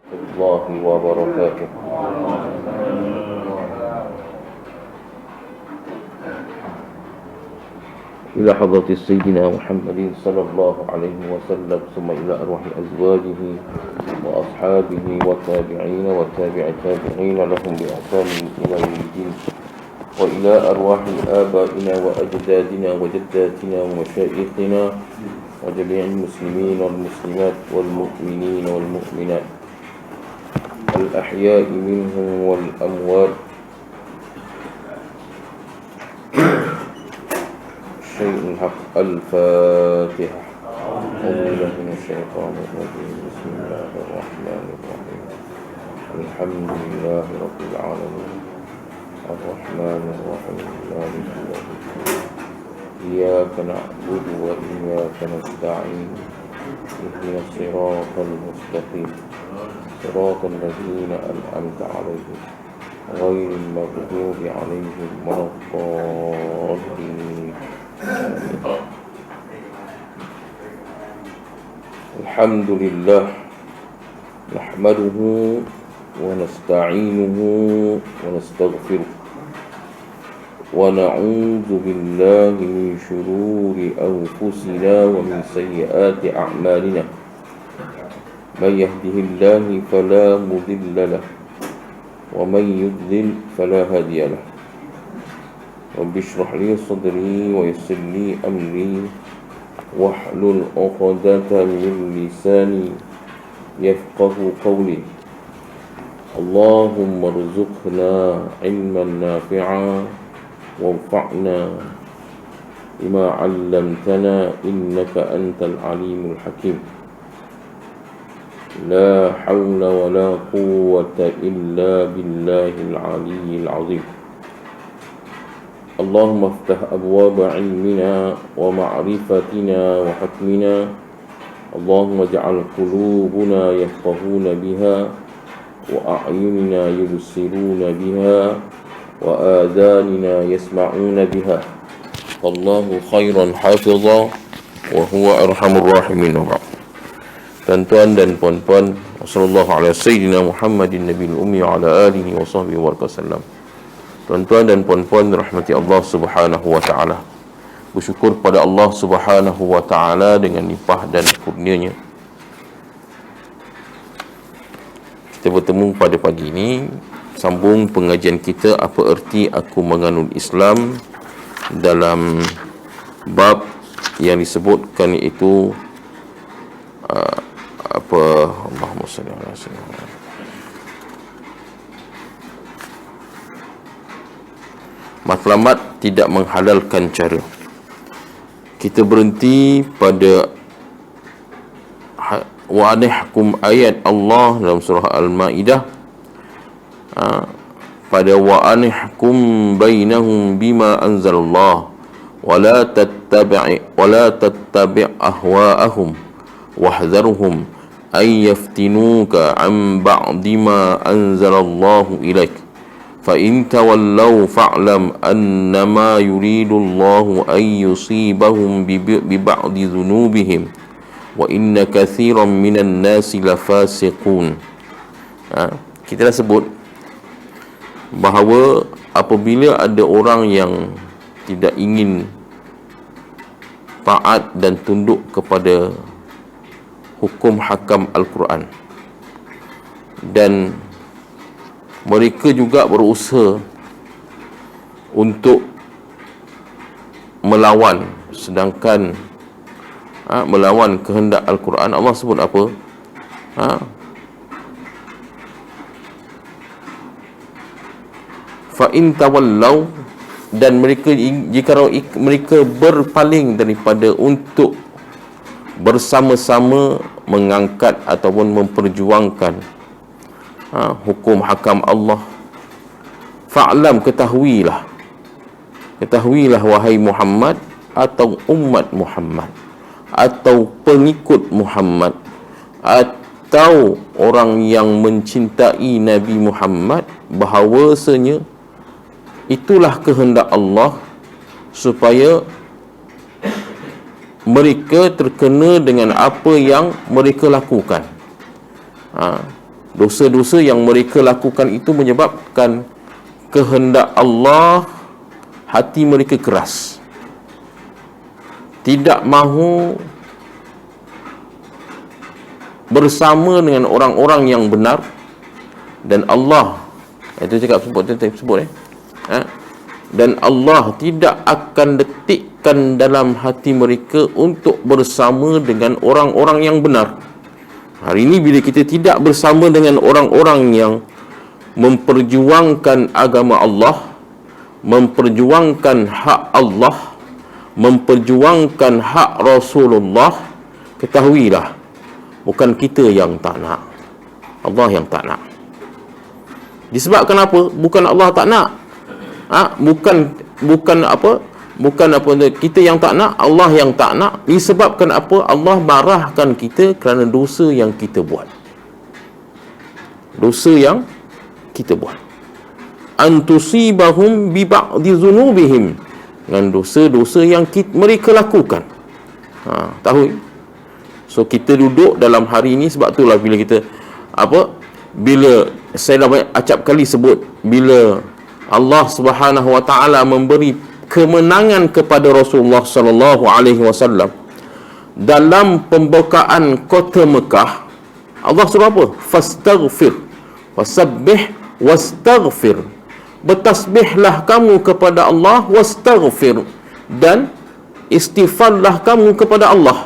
الله وبركاته. إلى حضرة سيدنا محمد صلى الله عليه وسلم، ثم إلى أرواح أزواجه وأصحابه والتابعين والتابع التابعين لهم بإحسان إلى يوم الدين، وإلى أرواح آبائنا وأجدادنا وجداتنا ومشايخنا وجميع المسلمين والمسلمات والمؤمنين والمؤمنات الأحياء منهم والأموات. شيء الحق. الفاتحة. أعوذ بالله من الشيطان الرجيم. بسم الله الرحمن الرحيم. الحمد لله رب العالمين الرحمن الرحيم مالك يوم الدين. إياك نعبد وإياك نستعين. اهدنا الصراط المستقيم صراط الذين أنعمت عليهم غير المغضوب عليهم ولا الضالين. الحمد لله نحمده ونستعينه ونستغفره ونعوذ بالله من شرور أنفسنا ومن سيئات أعمالنا. من يهده الله فلا مضل له ومن يضلل فلا هادي له. رب اشرح لي صدري ويسر لي أمري واحلل عقدة من لساني يفقه قولي. اللهم ارزقنا علما نافعا وانفعنا بما علمتنا إنك أنت العليم الحكيم. لا حول ولا قوة إلا بالله العلي العظيم. اللهم افتح أبواب علمنا ومعرفتنا وحكمنا. اللهم اجعل قلوبنا يفقهون بها وأعيننا يبصرون بها وآذاننا يسمعون بها، والله خيرا حافظا وهو أرحم الراحمين. Tuan-tuan dan puan-puan, sallallahu alaihi sayyidina Muhammadin nabiyil ummi wa ala alihi wa sahbihi wa sallam. Tuan-tuan dan puan-puan rahmati Allah Subhanahu wa taala. Bersyukur pada Allah Subhanahu wa taala dengan limpah dan kurnianya, kita bertemu pada pagi ini sambung pengajian kita apa erti aku menganut Islam dalam bab yang disebutkan iaitu Allahumma salli ala sayyidina. Matlamat tidak menghalalkan cara. Kita berhenti pada wa anihkum ayat Allah dalam surah Al-Maidah, pada wa anihkum bainahum bima anzalallah wa la tattabi' ahwa'ahum wahdharhum ay yaftinuka an ba'di ma anzalallahu ilaik fa in tawallaw fa'lam annama yuridullahu ay yusibahum bi ba'di dhunubihim wa inna kathiran minan nasi lafasiqun. Kita dah sebut bahawa apabila ada orang yang tidak ingin taat dan tunduk kepada hukum hakam Al-Quran, dan mereka juga berusaha untuk melawan, sedangkan melawan kehendak Al-Quran, Allah sebut apa? Fa in tawallaw, dan mereka, jika mereka berpaling daripada untuk bersama-sama mengangkat ataupun memperjuangkan hukum hakam Allah, fa'lam, ketahuilah wahai Muhammad atau umat Muhammad atau pengikut Muhammad atau orang yang mencintai Nabi Muhammad, bahawasanya itulah kehendak Allah supaya mereka terkena dengan apa yang mereka lakukan. Dosa-dosa yang mereka lakukan itu menyebabkan kehendak Allah, hati mereka keras, tidak mahu bersama dengan orang-orang yang benar. Dan Allah, itu cakap sebut dan Allah tidak akan detikkan dalam hati mereka untuk bersama dengan orang-orang yang benar. Hari ini bila kita tidak bersama dengan orang-orang yang memperjuangkan agama Allah, memperjuangkan hak Allah, memperjuangkan hak Rasulullah, ketahuilah, bukan kita yang tak nak, Allah yang tak nak. Disebabkan apa? Bukan Allah tak nak. Bukan kita yang tak nak, Allah yang tak nak. Disebabkan apa? Allah marahkan kita kerana dosa yang kita buat. Dosa yang kita buat. Antusibahum bi ba'di dzunubihim, dengan dosa-dosa yang mereka lakukan. Tahu? So kita duduk dalam hari ini, sebab itulah bila kita bila saya dah banyak acap kali sebut, bila Allah Subhanahu wa taala memberi kemenangan kepada Rasulullah sallallahu alaihi wasallam dalam pembukaan kota Mekah, Allah suruh apa? Fastaghfir wasabbih wastaghfir. Bertasbihlah kamu kepada Allah, wastaghfir, dan istighfarlah kamu kepada Allah.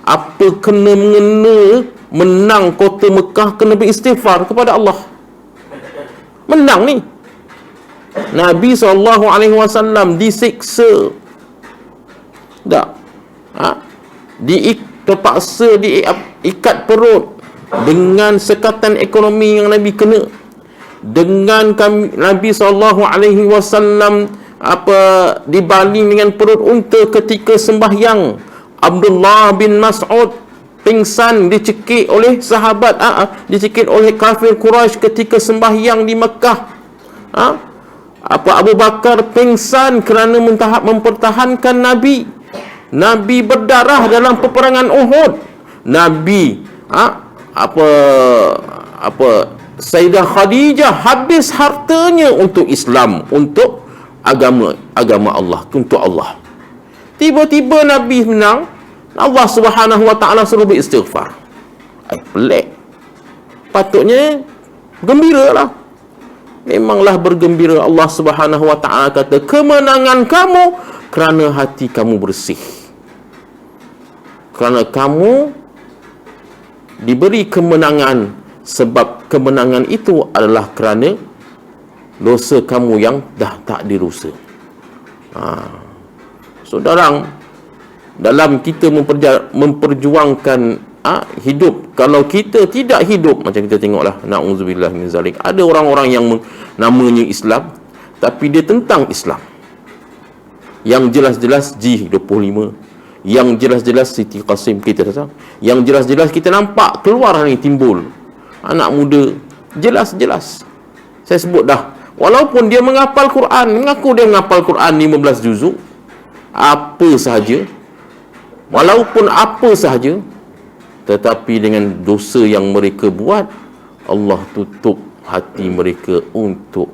Apa kena mengena menang kota Mekah kena beristighfar kepada Allah? Menang ni. Nabi SAW disiksa. Tak. Terpaksa diikat perut dengan sekatan ekonomi yang Nabi kena. Dengan Nabi SAW dibaling dengan perut unta ketika sembahyang. Abdullah bin Mas'ud pingsan, dicekik oleh sahabat, dicekik oleh kafir Quraisy ketika sembahyang di Mekah. Abu Bakar pingsan kerana mempertahankan Nabi. Nabi berdarah dalam peperangan Uhud. Nabi Sayyidah Khadijah habis hartanya untuk Islam, untuk agama Allah, untuk Allah. Tiba-tiba Nabi menang, Allah Subhanahu wa taala suruh beristighfar. Pelik. Patutnya gembiralah. Memanglah bergembira. Allah Subhanahu wa taala kata, kemenangan kamu kerana hati kamu bersih. Kerana kamu diberi kemenangan, sebab kemenangan itu adalah kerana dosa kamu yang dah tak dirusa. Saudara, dalam kita memperjuangkan hidup, kalau kita tidak hidup, macam kita tengoklah, na'udzubillah min zalik, ada orang-orang yang namanya Islam tapi dia tentang Islam, yang jelas-jelas G25, yang jelas-jelas Siti Qasim kita, yang jelas-jelas kita nampak keluar ni timbul anak muda, jelas-jelas saya sebut dah, walaupun dia menghafal Quran, mengaku dia menghafal Quran 15 juzuk, apa sahaja, walaupun apa sahaja, tetapi dengan dosa yang mereka buat, Allah tutup hati mereka untuk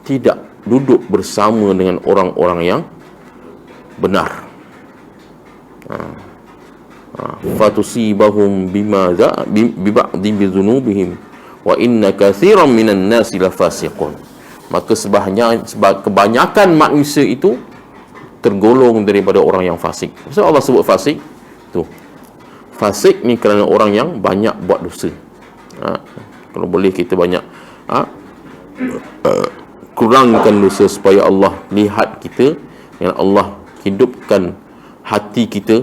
tidak duduk bersama dengan orang-orang yang benar. Fatusibahum biba'di bizunubihim wa inna katsiran minan nasi lafasiqun. Maka kebanyakan manusia itu tergolong daripada orang yang fasik. Maksud Allah sebut fasik tu. Fasik ni kerana orang yang banyak buat dosa. Kalau boleh kita banyak kurangkan dosa supaya Allah lihat kita, yang Allah hidupkan hati kita,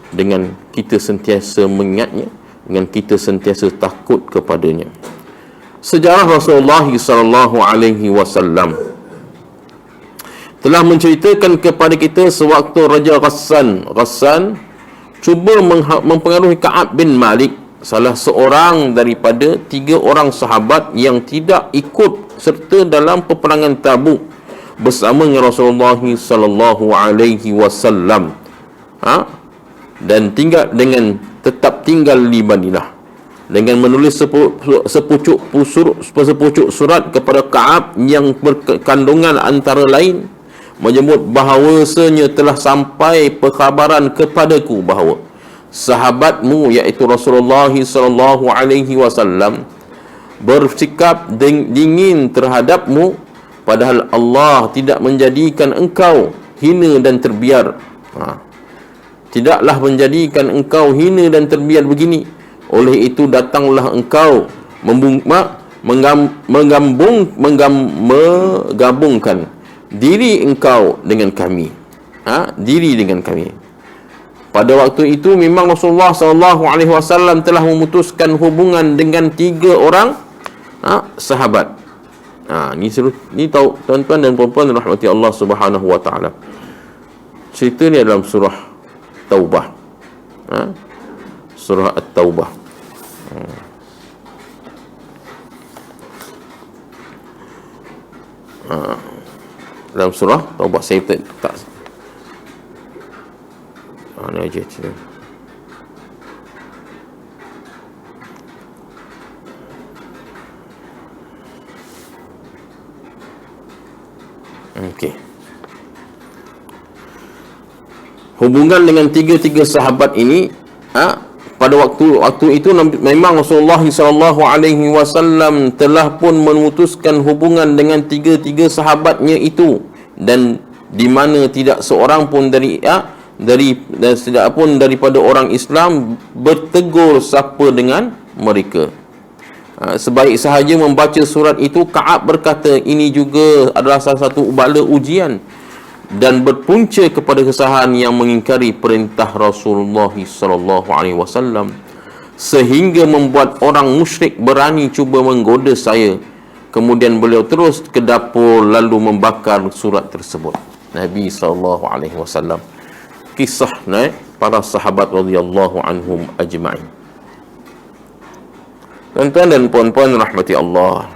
dengan kita sentiasa mengingatnya, dengan kita sentiasa takut kepadanya. Sejarah Rasulullah sallallahu alaihi wasallam telah menceritakan kepada kita sewaktu Raja Ghassan cuba mempengaruhi Ka'ab bin Malik, salah seorang daripada 3 orang sahabat yang tidak ikut serta dalam peperangan Tabuk bersama dengan Rasulullah sallallahu alaihi wasallam, dan tetap tinggal di Madinah. dengan menulis sepucuk surat kepada Ka'ab yang berkandungan antara lain menyebut bahawasanya telah sampai perkhabaran kepadaku bahawa sahabatmu iaitu Rasulullah sallallahu alaihi wasallam bersikap dingin terhadapmu, padahal Allah tidak menjadikan engkau hina dan terbiar. Tidaklah menjadikan engkau hina dan terbiar begini. Oleh itu datanglah engkau menggabungkan diri engkau dengan kami. Diri dengan kami. Pada waktu itu memang Rasulullah SAW telah memutuskan hubungan dengan 3 orang sahabat. Ni tahu tuan-tuan dan puan-puan rahmati Allah Subhanahu wa taala. Cerita ni dalam surah Taubah. Surah At-Taubah. Dalam surah Taubah saya tak ni aja cerita. Okey. Hubungan dengan tiga sahabat ini, pada waktu itu memang Rasulullah SAW telah pun memutuskan hubungan dengan tiga sahabatnya itu, dan di mana tidak seorang pun daripada orang Islam bertegur sapa dengan mereka. Sebaik sahaja membaca surat itu, Ka'ab berkata ini juga adalah salah satu bala ujian dan berpunca kepada kesahan yang mengingkari perintah Rasulullah SAW, sehingga membuat orang musyrik berani cuba menggoda saya. Kemudian beliau terus ke dapur lalu membakar surat tersebut. Nabi SAW. Kisah para sahabat radhiyallahu anhum ajma'in. Tuan-tuan dan puan-puan rahmati Allah,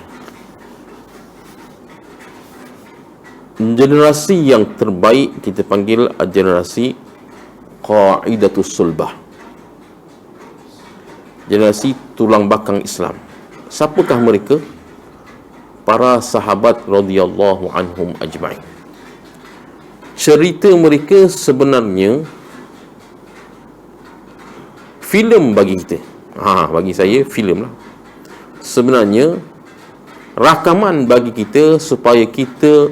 generasi yang terbaik kita panggil generasi Qaidatus Sulbah, generasi tulang belakang Islam. Siapakah mereka? Para sahabat radhiyallahu anhum ajma'in. Cerita mereka sebenarnya filem bagi kita. Bagi saya filem lah. Sebenarnya rakaman bagi kita supaya kita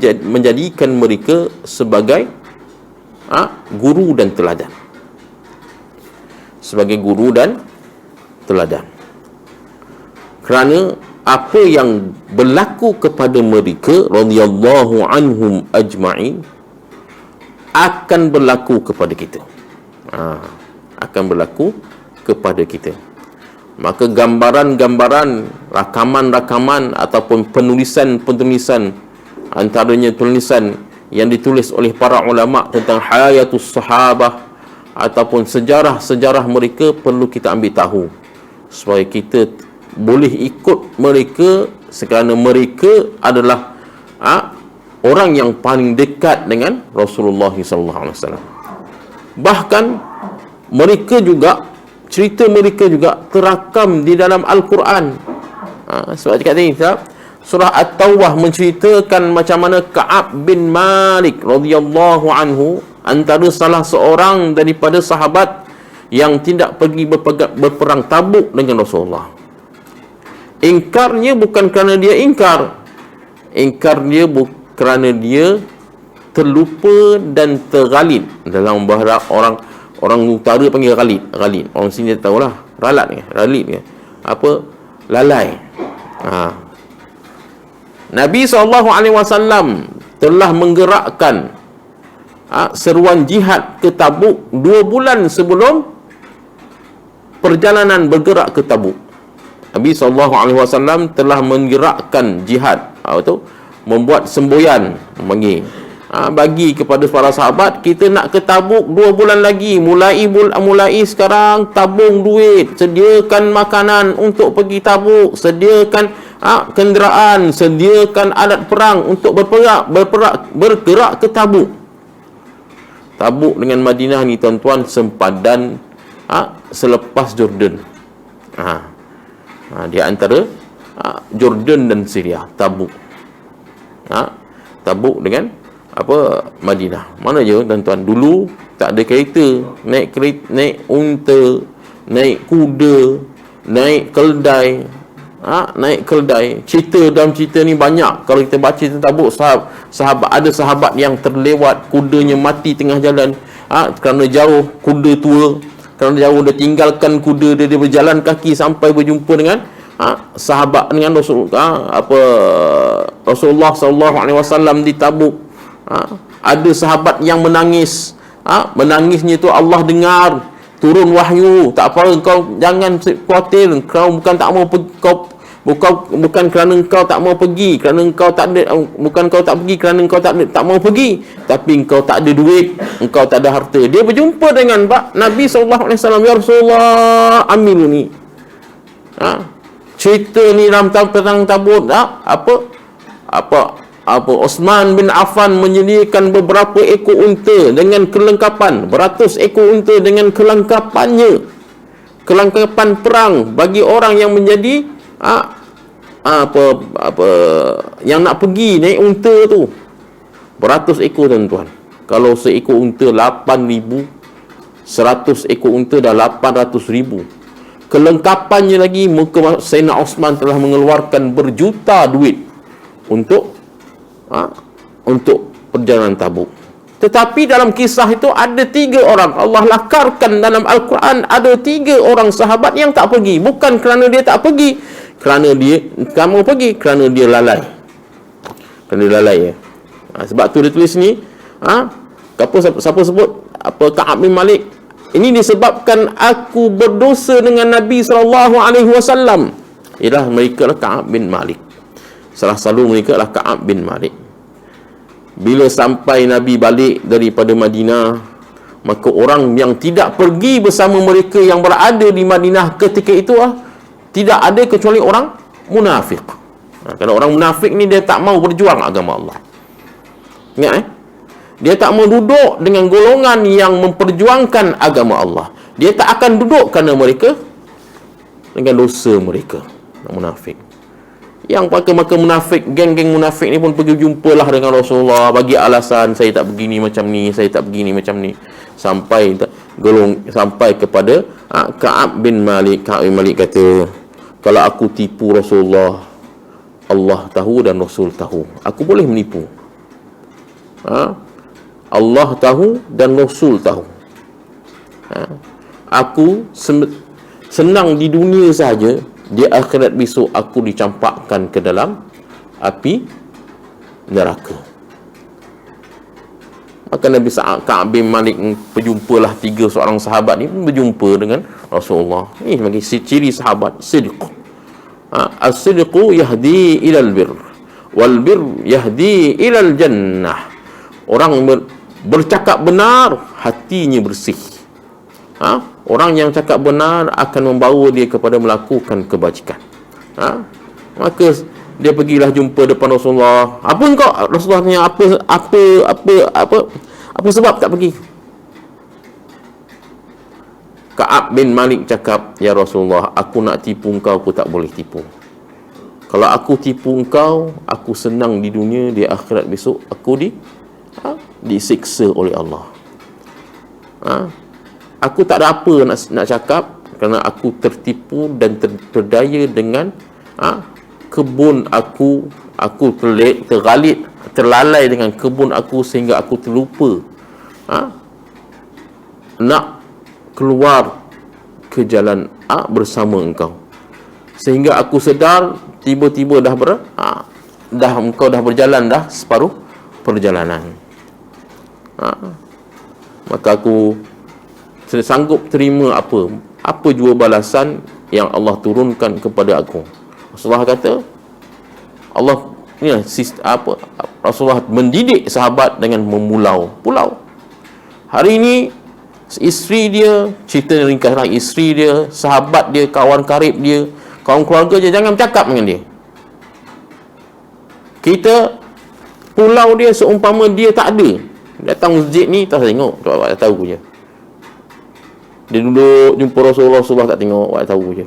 menjadikan mereka sebagai guru dan teladan. Sebagai guru dan teladan. Kerana apa yang berlaku kepada mereka radhiyallahu anhum ajma'in akan berlaku kepada kita. Akan berlaku kepada kita. Maka gambaran-gambaran, rakaman-rakaman ataupun penulisan-penulisan, antaranya tulisan yang ditulis oleh para ulama tentang hayatus sahabah ataupun sejarah-sejarah mereka perlu kita ambil tahu supaya kita boleh ikut mereka, kerana mereka adalah orang yang paling dekat dengan Rasulullah SAW. Bahkan cerita mereka juga terakam di dalam Al-Quran. Sebab cakap tadi, surah At-Taubah menceritakan macam mana Ka'ab bin Malik radhiyallahu anhu, antara salah seorang daripada sahabat yang tidak pergi berperang Tabuk dengan Rasulullah. Ingkarnya bukan kerana dia ingkar. Ingkar dia kerana dia terlupa dan terghalid. Dalam bahasa orang utara panggil ghalid. Orang sini tahulah, ralat ni, ghalid ni. Lalai. Nabi SAW telah menggerakkan seruan jihad ke Tabuk 2 bulan sebelum perjalanan bergerak ke Tabuk. Nabi SAW telah menggerakkan jihad, membuat semboyan, bagi kepada para sahabat, kita nak ke Tabuk 2 bulan lagi, mulai sekarang tabung duit, sediakan makanan untuk pergi Tabuk, sediakan kenderaan, sediakan alat perang untuk bergerak ke Tabuk. Tabuk dengan Madinah ni tuan-tuan sempadan selepas Jordan. Di antara Jordan dan Syria, Tabuk. Tabuk dengan Madinah. Mana je tuan-tuan, dulu tak ada kereta, naik unta, naik kuda, naik keldai. Cerita dalam cerita ni banyak. Kalau kita baca tentang Tabuk, ada sahabat yang terlewat, kudanya mati tengah jalan, kerana jauh, kuda tua, kerana jauh dia tinggalkan kuda dia berjalan kaki sampai berjumpa dengan sahabat, dengan Rasulullah SAW di Tabuk. Ada sahabat yang menangis. Menangisnya itu Allah dengar, turun wahyu. Tak apa, kau jangan khawatir, kau bukan tak mau bukan kerana engkau tak mau pergi, kerana engkau tak ada, bukan kau tak pergi kerana engkau tak mau pergi, tapi engkau tak ada duit, engkau tak ada harta. Dia berjumpa dengan Nabi SAW. Ya Rasulullah, amiluni. Cerita ni dalam perang Tabuk, Osman bin Affan menyediakan beberapa ekor unta dengan kelengkapan, beratus ekor unta dengan kelengkapannya, kelengkapan perang bagi orang yang menjadi yang nak pergi naik unta tu. Beratus ekor tuan-tuan. Kalau seekor unta 8,000, 100 ekor unta dah 800,000. Kelengkapannya lagi, muka Sayyidina Osman telah mengeluarkan berjuta duit untuk perjalanan Tabuk. Tetapi dalam kisah itu ada 3 orang. Allah lakarkan dalam Al-Quran, ada 3 orang sahabat yang tak pergi. Bukan kerana dia tak pergi, kerana dia tak mau pergi, kerana dia lalai. Kerana dia lalai ya. Sebab tu dia tulis ni, siapa sebut Ka'ab bin Malik, ini disebabkan aku berdosa dengan Nabi SAW. Ialah mereka lah Ka'ab bin Malik. Salah satu mereka adalah Ka'ab bin Malik. Bila sampai Nabi balik daripada Madinah, maka orang yang tidak pergi bersama mereka yang berada di Madinah ketika itu tidak ada kecuali orang munafik. Kalau orang munafik ni dia tak mau berjuang agama Allah. Ingat dia tak mau duduk dengan golongan yang memperjuangkan agama Allah. Dia tak akan duduk kerana mereka dengan dosa mereka. Munafik. Yang maka munafik, geng-geng munafik ni pun pergi jumpalah dengan Rasulullah, bagi alasan, saya tak begini macam ni, saya tak begini macam ni, sampai kepada Ka'ab bin Malik. Ka'ab bin Malik kata, kalau aku tipu Rasulullah, Allah tahu dan Rasul tahu, aku boleh menipu. Allah tahu dan Rasul tahu. Aku senang di dunia saja, di akhirat besok aku dicampakkan ke dalam api neraka. Maka Nabi Ka'ab bin Malik berjumpalah 3 seorang sahabat ni, berjumpa dengan Rasulullah. Ini sebagai ciri sahabat sidq. As-sidqu yahdi ilal bir, wal bir yahdi ilal jannah. Orang bercakap benar, hatinya bersih. Orang yang cakap benar akan membawa dia kepada melakukan kebajikan. Maka dia pergilah jumpa depan Rasulullah. Apa engkau? Rasulullah tanya, apa sebab tak pergi? Ka'ab bin Malik cakap, ya Rasulullah, aku nak tipu engkau, aku tak boleh tipu. Kalau aku tipu engkau, aku senang di dunia, di akhirat besok aku disiksa oleh Allah. Aku tak ada apa nak cakap, kerana aku tertipu dan terdaya dengan kebun aku terlalai dengan kebun aku, sehingga aku terlupa nak keluar ke jalan bersama engkau, sehingga aku sedar tiba-tiba engkau dah berjalan dah separuh perjalanan. Maka aku sanggup terima apa jua balasan yang Allah turunkan kepada aku. Rasulullah kata, Rasulullah mendidik sahabat dengan pulau. Hari ini isteri dia, cerita ringkaslah, isteri dia, sahabat dia, kawan karib dia, kawan keluarga dia, jangan bercakap dengan dia. Kita pulau dia seumpama dia tak ada. Datang masjid ni tak tengok, tak tahu je. Dia duduk jumpa Rasulullah tak tengok, tak tahu je.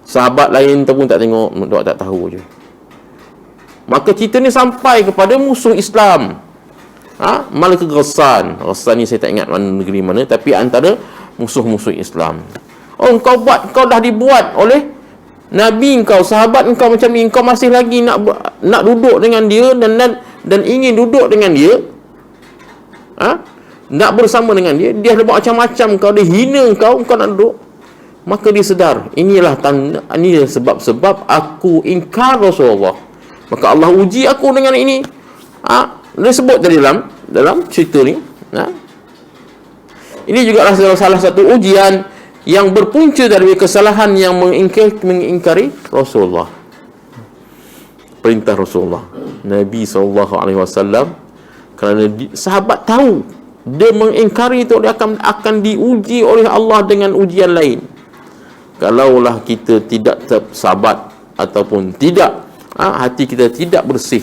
Sahabat lain tu pun tak tengok, tak tahu je. Maka cerita ni sampai kepada musuh Islam. Malaka Ghassan. Ghassan ni saya tak ingat mana negeri mana, tapi antara musuh-musuh Islam. Oh, kau dah dibuat oleh Nabi kau, sahabat kau macam ni, kau masih lagi nak duduk dengan dia dan ingin duduk dengan dia. Nak bersama dengan dia. Dia ada buat macam-macam kau, dia hina kau nak duduk. Maka dia sedar, inilah sebab-sebab aku ingkar Rasulullah. Maka Allah uji aku dengan ini. Dia sebut tadi dalam cerita ni. Ini juga salah satu ujian yang berpunca dari kesalahan yang mengingkari Rasulullah. Perintah Rasulullah Nabi SAW. Kerana sahabat tahu dia mengingkari itu, dia akan diuji oleh Allah dengan ujian lain. Kalaulah kita tidak sabat ataupun tidak, hati kita tidak bersih,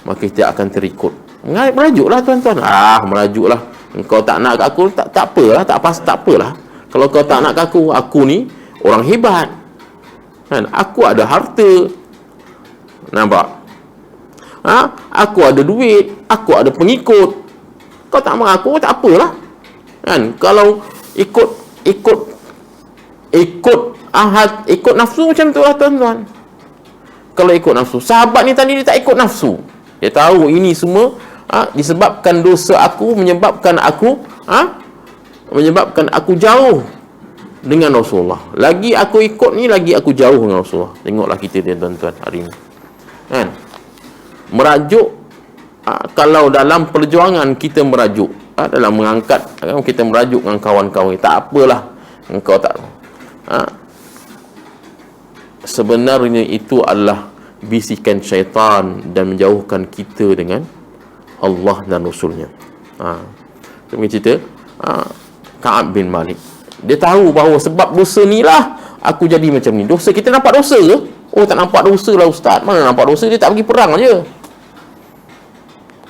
maka kita akan terikut. Merajuklah tuan-tuan. Merajuklah. Engkau tak nak aku, tak apalah, tak apalah. Kalau kau tak nak aku ni orang hebat. Kan? Aku ada harta. Nampak? Aku ada duit, aku ada pengikut. Kau tak mahu aku, tak apalah. Kan? Kalau ikut nafsu macam tu lah tuan-tuan. Kalau ikut nafsu, sahabat ni tadi dia tak ikut nafsu. Dia tahu ini semua disebabkan dosa aku, menyebabkan aku jauh dengan Rasulullah. Lagi aku ikut ni, lagi aku jauh dengan Rasulullah. Tengoklah kita dia tuan-tuan hari ni. Kan? Merajuk, kalau dalam perjuangan kita merajuk, dalam mengangkat, kita merajuk dengan kawan-kawan, tak apalah engkau tak. Sebenarnya itu adalah bisikan syaitan dan menjauhkan kita dengan Allah dan Rasulnya. Kita cerita Ka'ab bin Malik. Dia tahu bahawa sebab dosa ni lah aku jadi macam ni. Dosa, kita nampak dosa ke? Oh, tak nampak dosa lah ustaz. Mana nampak dosa? Dia tak pergi perang aja.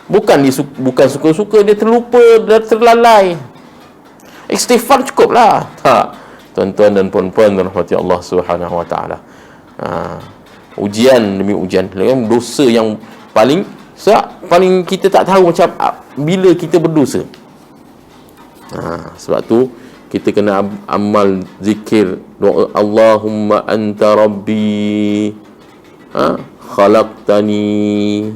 Bukan suka-suka, dia terlupa, dia terlalai. Istighfar cukup lah. Tuan-tuan dan puan-puan rahmati Allah Subhanahu wa taala. Ujian demi ujian. Dosa yang paling kita tak tahu macam bila kita berdosa. Sebab tu kita kena amal zikir, doa Allahumma anta rabbi khalaqtani.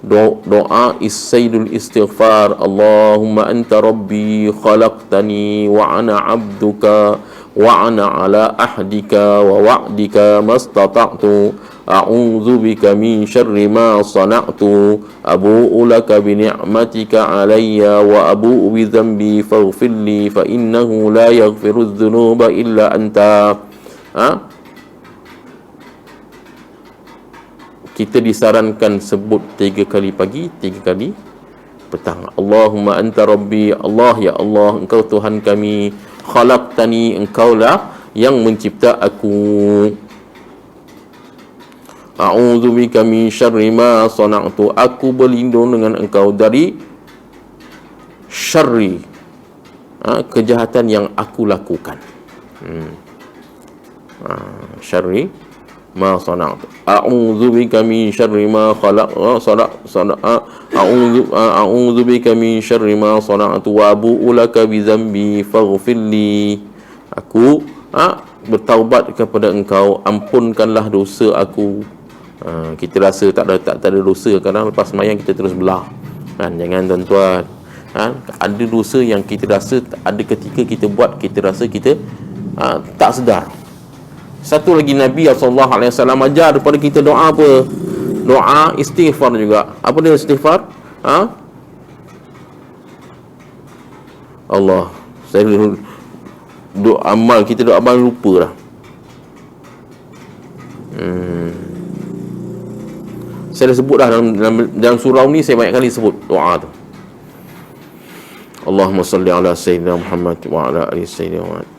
Doa sayyidul istighfar, Allahumma anta rabbi khalaqtani wa ana abduka wa ana ala ahdika wa wa'dika mastata'tu a'udzu bika min syarri ma sana'tu abu'u laka bi ni'matika 'alayya wa abu'u bi dhanbi faghfir li fa innahu la yaghfiru dzunuba illa anta. Kita disarankan sebut 3 kali pagi, 3 kali petang. Allahumma anta rabbi, Allah ya Allah, engkau Tuhan kami, khalaqtani, engkaulah yang mencipta aku. A'udzu bika min syarri ma sana'tu, aku berlindung dengan engkau dari syarri, kejahatan yang aku lakukan. Syarri ma sana'tu, a'udzu bika min syarri ma a'udzu bika min syarri ma sana'tu wa abu'u laka bi dhanbi faghfir li. Aku bertaubat kepada engkau, ampunkanlah dosa aku. Kita rasa tak ada dosa, kadang lepas sembahyang kita terus belah. Jangan tuan-tuan. Ada dosa yang kita rasa, ada ketika kita buat, kita rasa kita tak sedar. Satu lagi, Nabi SAW ajar kepada kita doa apa? Doa istighfar juga. Apa dia istighfar? Allah, saya doa amal, kita doa amal lupa dah. Saya dah sebut dah dalam surau ni, saya banyak kali sebut doa tu. Allahumma salli ala sayyidina Muhammad wa ala ali sayyidina Muhammad.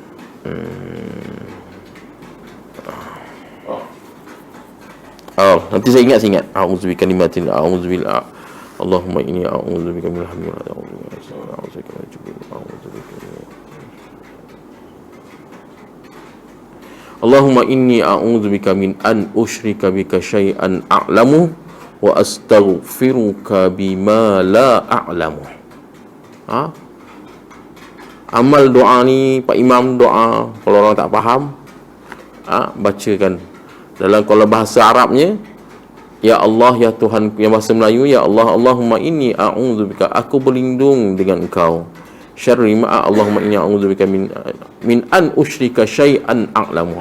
Nanti saya ingat. A'udzu bikalimatin, a'udzu bil Allahumma inni a'udzubika min hammi wa a'udzubika min jubni wa a'udzubika Allahumma inni a'udzubika min an usyrika bika syai'an a'lamu wa astaghfiruka bima la a'lamu. Amal doa ni Pak Imam doa, kalau orang tak faham, bacakan dalam, kalau bahasa Arabnya, ya Allah, ya Tuhan, yang bahasa Melayu, ya Allah, Allahumma inni a'udzubika, aku berlindung dengan Engkau, syarri ma, Allahumma inni a'udzubika min an usyrika syai'an a'lamu,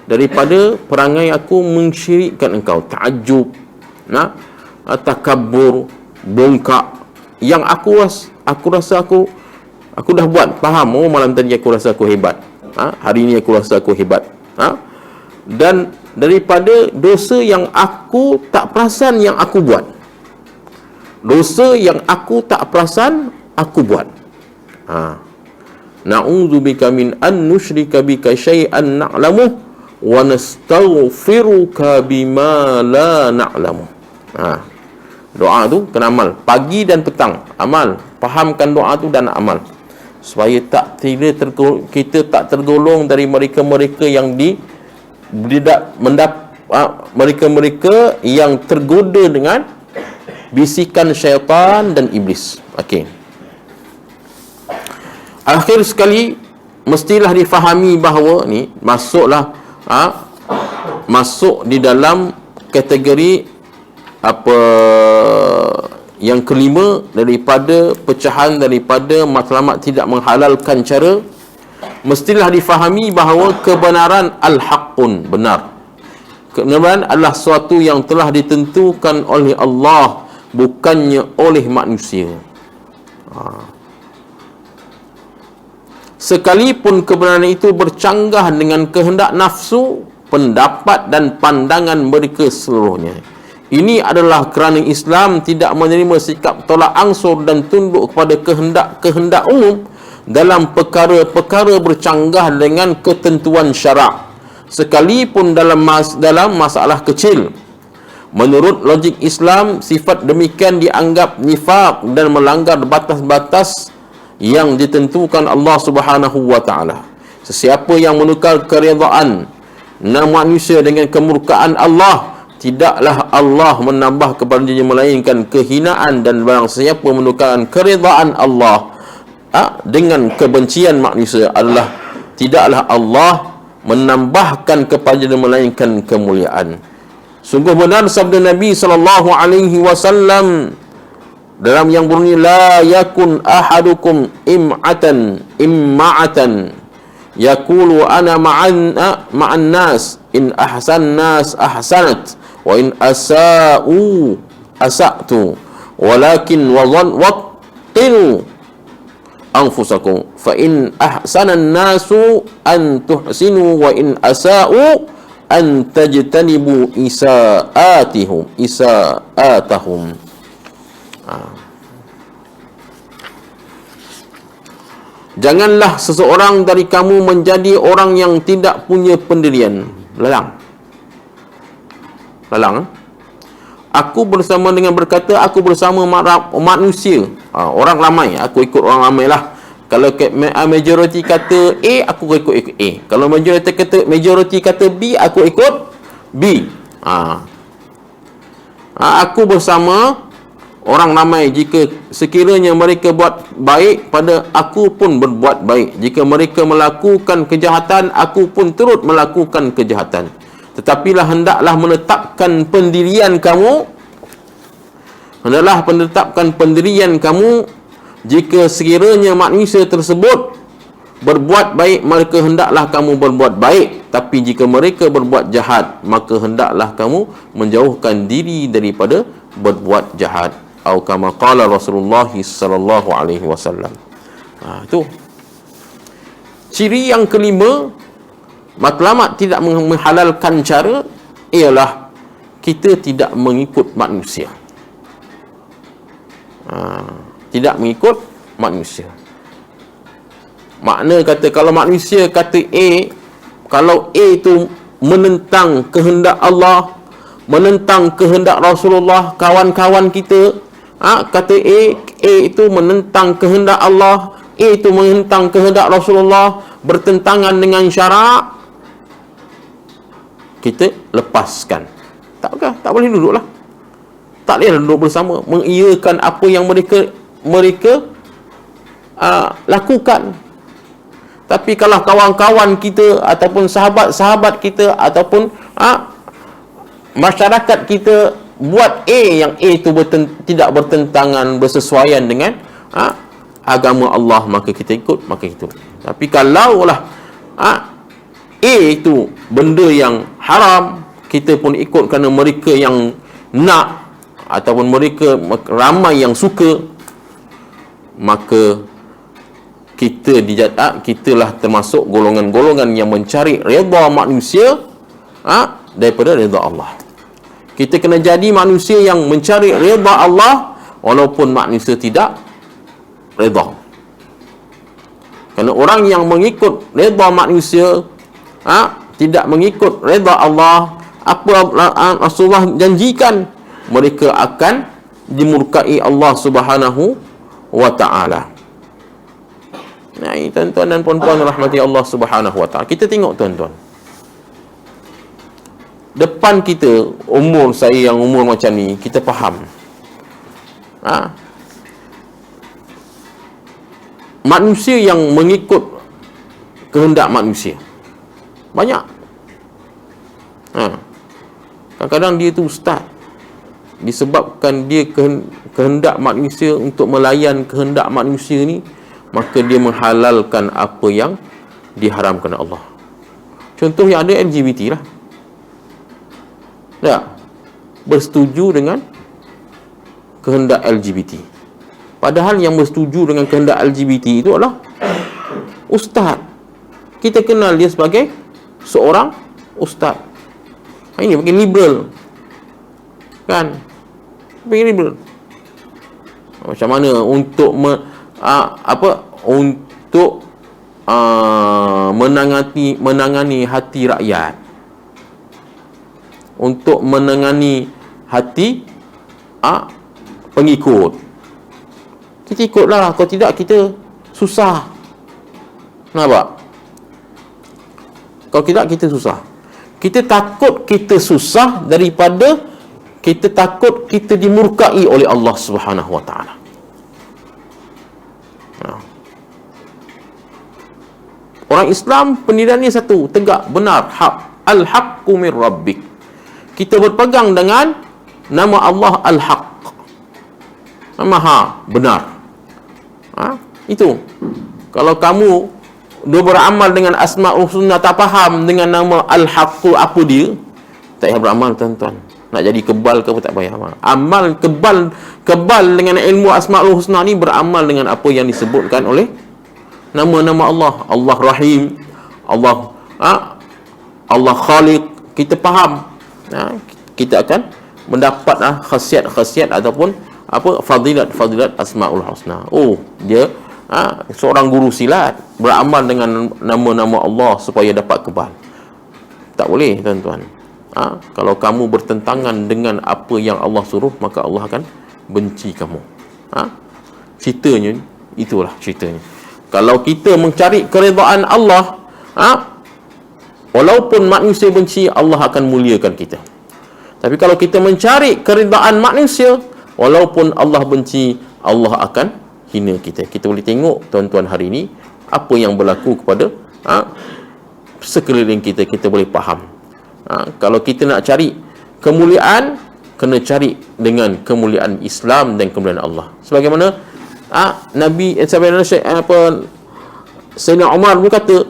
daripada perangai aku mensyirikkan Engkau, ta'ajub, takabbur, bongkak, yang aku rasa aku dah buat, faham, malam tadi aku rasa aku hebat, hari ini aku rasa aku hebat, dan daripada dosa yang aku tak perasan yang aku buat, dosa yang aku tak perasan aku buat. Na'udzubika min an nusyrika bika syai'an na'lamu wa nastaghfiruka bima la na'lamu. Doa tu kena amal pagi dan petang, amal, fahamkan doa tu dan amal, supaya kita tak tergolong dari mereka-mereka yang mereka-mereka yang tergoda dengan bisikan syaitan dan iblis. Okey. Akhir sekali, mestilah difahami bahawa ni masuk di dalam kategori yang kelima daripada pecahan daripada matlamat tidak menghalalkan cara. Mestilah difahami bahawa kebenaran al-haqqun, benar, kebenaran adalah sesuatu yang telah ditentukan oleh Allah, bukannya oleh manusia. Sekalipun kebenaran itu bercanggah dengan kehendak nafsu, pendapat dan pandangan mereka seluruhnya. Ini adalah kerana Islam tidak menerima sikap tolak ansur dan tunduk kepada kehendak umum dalam perkara-perkara bercanggah dengan ketentuan syarak, sekalipun dalam masalah kecil. Menurut logik Islam, sifat demikian dianggap nifaq dan melanggar batas-batas yang ditentukan Allah Subhanahu wa taala. Sesiapa yang menukar keredaan manusia dengan kemurkaan Allah, tidaklah Allah menambah kepadanya melainkan kehinaan, dan barang siapa menukarkan keredaan Allah dengan kebencian manusia, tidaklah Allah menambahkan kepadanya melainkan kemuliaan. Sungguh benar sabda Nabi sallallahu alaihi wasallam dalam yang bunyi, la yakun ahadukum imma'atan yaqulu ana ma'an nas in ahsan nas ahsanat wa in asa'tu walakin wattinu anfusakum fa in ahsana an-nasu an tuhsinu wa in asa'u an tajtanibu isa'atahum. Janganlah seseorang dari kamu menjadi orang yang tidak punya pendirian. Lalang. Aku bersama dengan berkata, aku bersama manusia, orang ramai, aku ikut orang ramai lah. Kalau majoriti kata A, aku ikut A. Kalau majoriti kata B, aku ikut B. Aku bersama orang ramai. Jika sekiranya mereka buat baik pada aku pun berbuat baik. Jika mereka melakukan kejahatan, aku pun turut melakukan kejahatan. Tetapilah hendaklah menetapkan pendirian kamu. Jika sekiranya manusia tersebut berbuat baik, maka hendaklah kamu berbuat baik. Tapi jika mereka berbuat jahat, maka hendaklah kamu menjauhkan diri daripada berbuat jahat. Atau kama qala Rasulullah sallallahu alaihi wasallam. Itu ciri yang kelima, matlamat tidak menghalalkan cara, ialah kita tidak mengikut manusia. Tidak mengikut manusia. Makna kata, kalau manusia kata A, kalau A itu menentang kehendak Allah, menentang kehendak Rasulullah, kawan-kawan kita, kata A itu menentang kehendak Allah, A itu menentang kehendak Rasulullah, bertentangan dengan syarak, kita lepaskan. Tak boleh duduklah. Tak boleh duduk bersama mengiyakan apa yang mereka lakukan. Tapi kalau kawan-kawan kita ataupun sahabat-sahabat kita ataupun masyarakat kita buat A, yang A itu tidak bertentangan, bersesuaian dengan agama Allah, maka kita ikut, maka itu. Tapi kalaulah A itu benda yang haram, kita pun ikut kerana mereka yang nak ataupun mereka ramai yang suka, maka kitalah termasuk golongan-golongan yang mencari redha manusia daripada redha Allah. Kita kena jadi manusia yang mencari redha Allah walaupun manusia tidak redha. Kerana orang yang mengikut redha manusia, tidak mengikut redha Allah, apa Rasulullah janjikan, mereka akan dimurkai Allah Subhanahu wa ta'ala. Nah, ini tuan-tuan dan puan-puan rahmati Allah Subhanahu wa ta'ala. Kita tengok tuan-tuan, depan kita, umur saya yang umur macam ni, kita faham manusia yang mengikut kehendak manusia banyak. Kadang-kadang dia tu ustaz, disebabkan dia kehendak manusia, untuk melayan kehendak manusia ni, maka dia menghalalkan apa yang diharamkan Allah. Contoh yang ada LGBT lah. Tak bersetuju dengan kehendak LGBT. Padahal yang bersetuju dengan kehendak LGBT itu adalah ustaz. Kita kenal dia sebagai seorang ustaz. Ini bagi liberal, kan? Bagi liberal. Macam mana untuk untuk menangani hati rakyat, untuk menangani hati pengikut. Kita ikutlah, kalau tidak kita susah. Nampak? Kalau tidak kita susah. Kita takut kita susah daripada kita takut kita dimurkai oleh Allah Subhanahu wa ta'ala. Orang Islam pendiriannya satu, tegak, benar, hak. Al-haqqu min rabbik. Kita berpegang dengan nama Allah Al-Haq, Maha benar. Itu. Kalau kamu beramal dengan Asma'ul Husna, tak faham dengan nama Al-Haq apa dia, tak payah beramal tuan-tuan. Nak jadi kebal ke apa, tak payah amal. Amal kebal dengan ilmu Asma'ul Husna ni, beramal dengan apa yang disebutkan oleh nama-nama Allah. Allah Rahim, Allah Khaliq. Kita faham, kita akan mendapat khasiat-khasiat ataupun fadilat Asma'ul Husna. Dia seorang guru silat, beramal dengan nama-nama Allah supaya dapat kebal. Tak boleh tuan-tuan. Kalau kamu bertentangan dengan apa yang Allah suruh, maka Allah akan benci kamu. Ceritanya itulah ceritanya. Kalau kita mencari keredaan Allah, walaupun manusia benci, Allah akan muliakan kita. Tapi kalau kita mencari keredaan manusia, walaupun Allah benci, Allah akan hina kita. Kita boleh tengok tuan-tuan hari ini apa yang berlaku kepada sekeliling kita. Kita boleh faham. Kalau kita nak cari kemuliaan, kena cari dengan kemuliaan Islam dan kemuliaan Allah. Sebagaimana Sayyidina Umar berkata,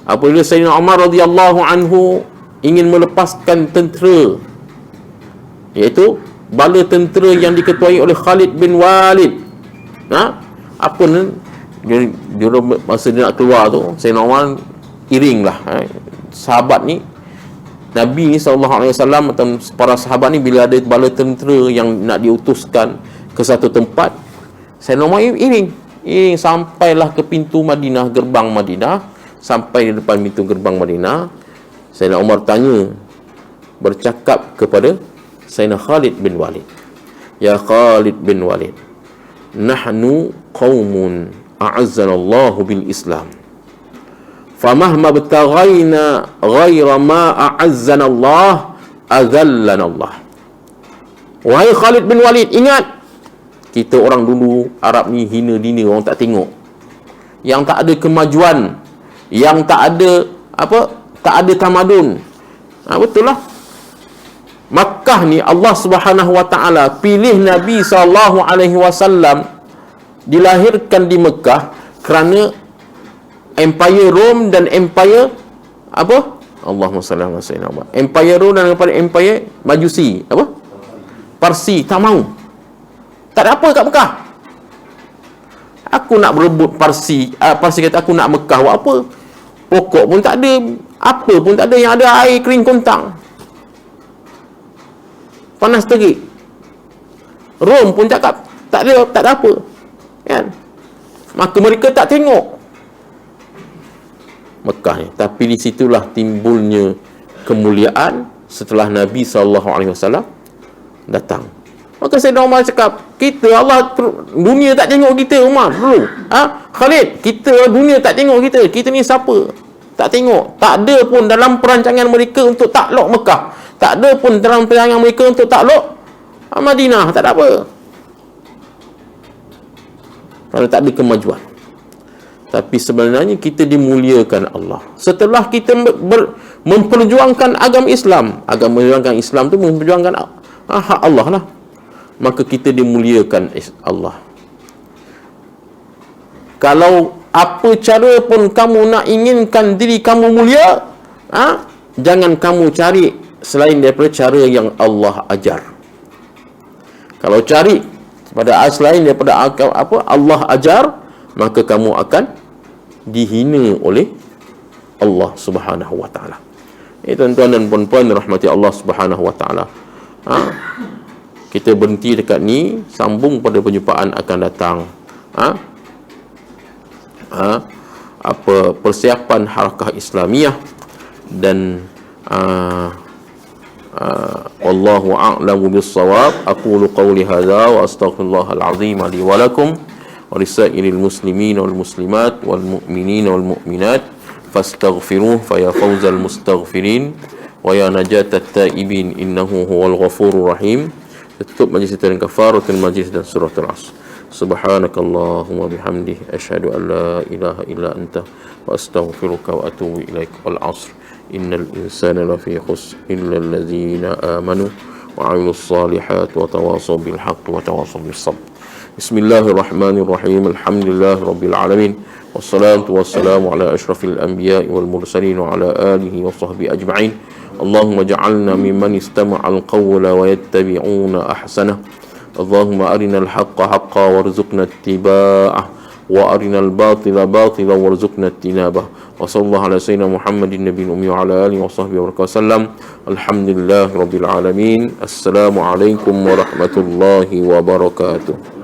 apabila Sayyidina Umar radhiyallahu anhu ingin melepaskan tentera, iaitu bala tentera yang diketuai oleh Khalid bin Walid, masa dia nak keluar tu, Sayyidina Umar iringlah sahabat ni, Nabi ni SAW atau para sahabat ni, bila ada bala tentera yang nak diutuskan ke satu tempat, Sayyidina Umar iring sampailah ke pintu Madinah, gerbang Madinah. Sampai di depan pintu gerbang Madinah, Sayyidina Umar bercakap kepada Sayyidina Khalid bin Walid, Ya Khalid bin Walid, nahnu qaumun a'azzana Allahu bil Islam, famahma btaghaina ghaira ma a'azzana Allah azallana Allah. Wahai Khalid bin Walid, ingat, kita orang dulu Arab ni hina dina, orang tak tengok, yang tak ada kemajuan, yang tak ada tak ada tamadun. Betul lah. Makkah ni Allah Subhanahu wa taala pilih Nabi sallallahu alaihi wasallam dilahirkan di Mekah kerana Empire Rom dan Empire Allahumma salli ala sayyidina Muhammad. Empire Rom dan Empire Majusi Parsi tak mau. Tak ada apa kat Mekah. Aku nak berebut Parsi. Parsi kata aku nak Mekah. Buat apa? Pokok pun tak ada, apa pun tak ada, yang ada air kering kontang. Panas terik. Rom pun cakap tak ada apa. Kan? Maka mereka tak tengok Mekah ni. Tapi di situlah timbulnya kemuliaan setelah Nabi SAW datang. Maka Sayyidina Umar cakap, kita Allah, dunia tak tengok kita, Umar dulu. Khalid, kita dunia tak tengok kita. Kita ni siapa? Tak tengok. Tak ada pun dalam perancangan mereka untuk takluk Mekah. Tak ada pun dalam perancangan mereka untuk takluk Madinah. Tak ada apa. Kerana tak ada kemajuan. Tapi sebenarnya kita dimuliakan Allah setelah kita memperjuangkan agama Islam. Agama Islam tu memperjuangkan hak Allah lah. Maka kita dimuliakan Allah. Kalau apa cara pun kamu nak inginkan diri kamu mulia, jangan kamu cari selain daripada cara yang Allah ajar. Kalau cari pada selain daripada Allah ajar, maka kamu akan dihina oleh Allah Subhanahu wa taala. Tuan-tuan dan puan-puan rahmati Allah Subhanahu wa taala. Kita berhenti dekat ni, sambung pada perjumpaan akan datang. Persiapan Harakah Islamiyah dan wallahu a'lamu bis-shawab. Aqulu qawli hadza wa astaghfirullahal azim li wa lakum wa lisairil muslimin wal muslimat wal mu'minin wal mu'minat fastaghfiruhu fa ya fawzal mustaghfirin wa ya najatat taibin innahu huwal ghafurur rahim. Tutup majlis kita dengan kafaratul majlis dan suratul Asr. Subhanakallahumma bihamdih asyhadu an la ilaha illa anta wa astaghfiruka wa atubu ilaik. Wal 'asr innal insana lafi khusr illa allazina amanu wa 'amilus solihat wa tawasaw bil haqqi wa tawasaw bis sabr. Bismillahirrahmanirrahim. Alhamdulillahi rabbil alamin. Wassalatu wassalamu ala asyrafil anbiya'i wal mursalin wa ala alihi wa sahbihi ajma'in. Allahumma ja'alna mimman istama'al qawla wa yattabi'una ahsanah. Allahumma arinal haqqa haqqa warzuqna ittiba'ah wa arinal batila batila warzuqna ijtinabah. Wa sallallahu ala sayyidina Muhammadin nabiyil ummi wa ala alihi wa sahbihi wa sallam. Alhamdulillahi rabbil alamin. Assalamu alaikum warahmatullahi wabarakatuh.